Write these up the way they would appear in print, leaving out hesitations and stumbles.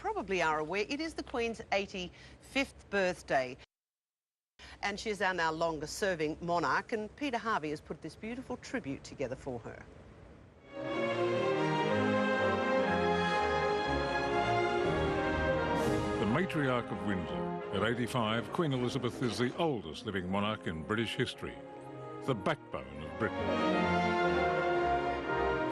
probably are aware, it is the Queen's 85th birthday. And she's our now longest-serving monarch, and Peter Harvey has put this beautiful tribute together for her. The matriarch of Windsor. At 85, Queen Elizabeth is the oldest living monarch in British history, the backbone of Britain.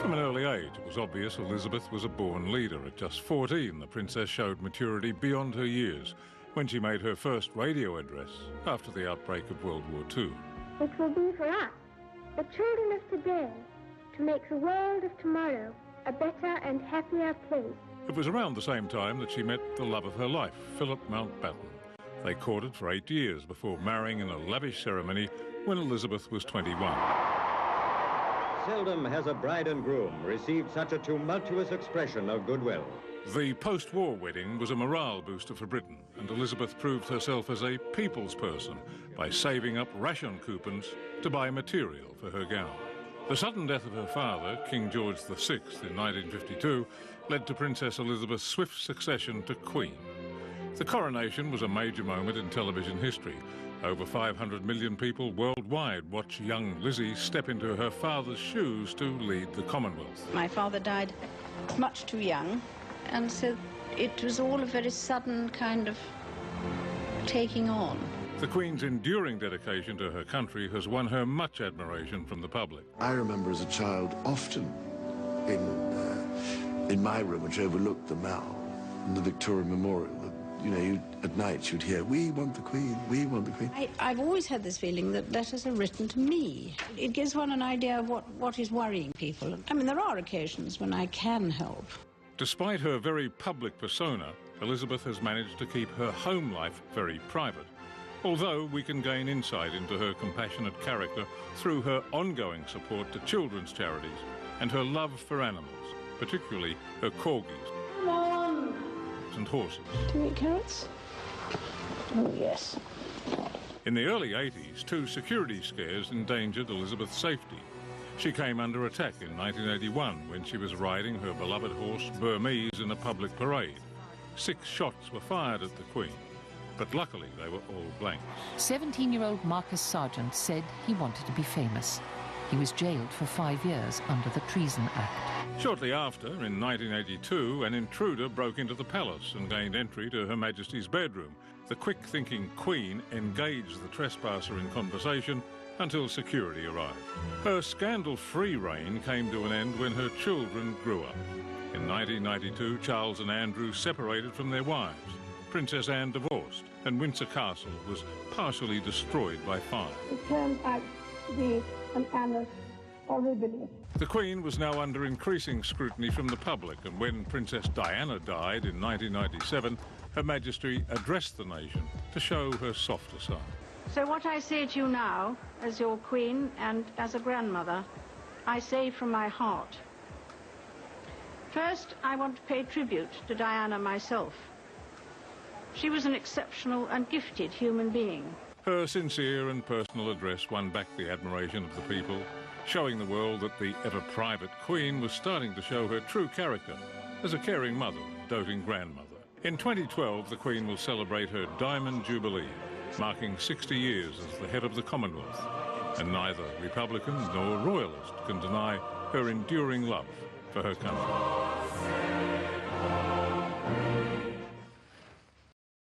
From an early age, it was obvious Elizabeth was a born leader. At just 14, the princess showed maturity beyond her years when she made her first radio address after the outbreak of World War II. It will be for us, the children of today, to make the world of tomorrow a better and happier place. It was around the same time that she met the love of her life, Philip Mountbatten. They courted for 8 years before marrying in a lavish ceremony when Elizabeth was 21. Seldom has a bride and groom received such a tumultuous expression of goodwill. The post-war wedding was a morale booster for Britain, and Elizabeth proved herself as a people's person by saving up ration coupons to buy material for her gown. The sudden death of her father, King George VI, in 1952, led to Princess Elizabeth's swift succession to Queen. The coronation was a major moment in television history. Over 500 million people worldwide watch young Lizzie step into her father's shoes to lead the Commonwealth. My father died much too young, and so it was all a very sudden kind of taking on. The Queen's enduring dedication to her country has won her much admiration from the public. I remember as a child often in my room, which overlooked the Mall, in the Victoria Memorial, you know, at night you'd hear, "We want the Queen, we want the Queen." I've always had this feeling that letters are written to me. It gives one an idea of what is worrying people. I mean, there are occasions when I can help. Despite her very public persona, Elizabeth has managed to keep her home life very private. Although we can gain insight into her compassionate character through her ongoing support to children's charities and her love for animals, particularly her corgis. Come on! And horses. Do you eat carrots? Oh, yes. In the early 80s, 2 security scares endangered Elizabeth's safety. She came under attack in 1981 when she was riding her beloved horse Burmese in a public parade. 6 shots were fired at the Queen, but luckily they were all blanks. 17-year-old Marcus Sargent said he wanted to be famous. He was jailed for 5 years under the Treason Act. Shortly after, in 1982, an intruder broke into the palace and gained entry to Her Majesty's bedroom. The quick-thinking Queen engaged the trespasser in conversation until security arrived. Her scandal-free reign came to an end when her children grew up. In 1992, Charles and Andrew separated from their wives. Princess Anne divorced, and Windsor Castle was partially destroyed by fire. It turned out to be an annus horribilis. The Queen was now under increasing scrutiny from the public, and when Princess Diana died in 1997, Her Majesty addressed the nation to show her softer side. So what I say to you now, as your Queen and as a grandmother, I say from my heart. First, I want to pay tribute to Diana myself. She was an exceptional and gifted human being. Her sincere and personal address won back the admiration of the people, showing the world that the ever-private Queen was starting to show her true character as a caring mother, doting grandmother. In 2012, the Queen will celebrate her Diamond Jubilee, marking 60 years as the head of the Commonwealth, and neither Republican nor Royalist can deny her enduring love for her country.